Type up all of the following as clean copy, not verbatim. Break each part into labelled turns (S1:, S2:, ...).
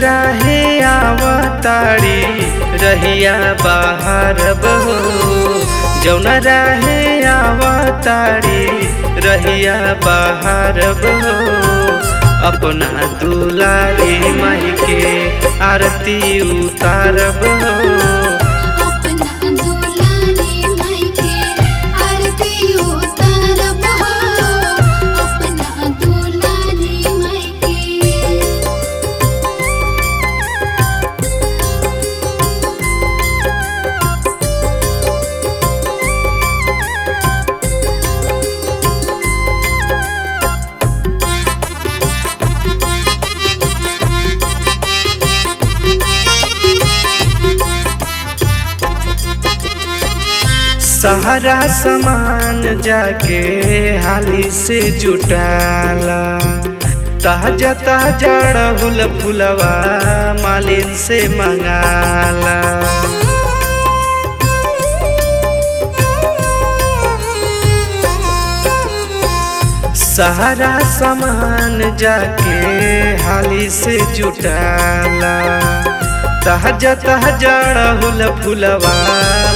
S1: राहे आवताड़ी रहिया बाहर बहो, जौना राहे आवताड़ी रहिया बाहर बहो, अपना दुलारी माई के आरती उतारब हो। सारा सामान जाके हाली से जुटाला, ताजा ताजा अड़हुल फुलवा मालिन से मंगाला। सारा सामान जाके हाली से जुटाला, ताजा ताजा अड़हुल फुलवा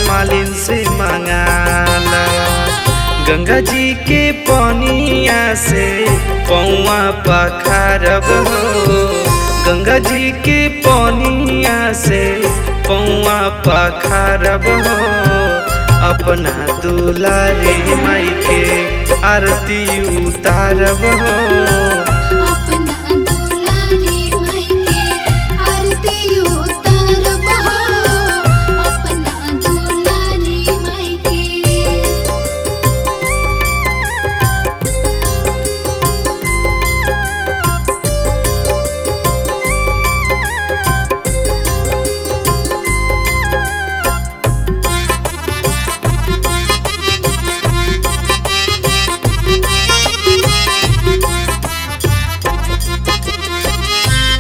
S1: मालिन से मंगाला। गंगा जी के पनिया से पौआ पखारब हो, गंगा जी के पनिया से पौआ पखारब हो, अपना दुलारी माई के आरती उतारब हो।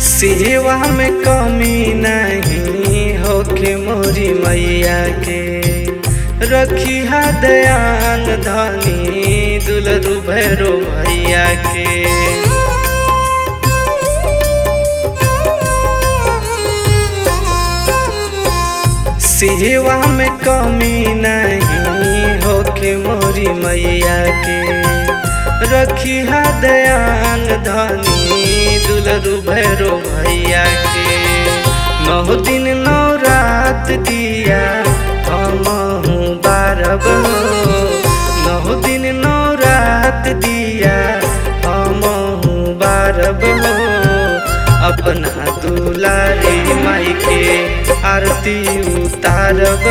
S1: सेवा में कमी नहीं होके मोरी मैया के, रखी हा दयान धनी दुलरू भैरो भैया के। सेवा में कमी नहीं होके मोरी मैया के, रखी हा दयान धनी दुलरू भैरो भैया के। 9 दिन 9 रात दिया हमहू बारब हो, 9 दिन 9 रात दिया हमहू बारब हो, अपना दुलारी माई के आरती उतारब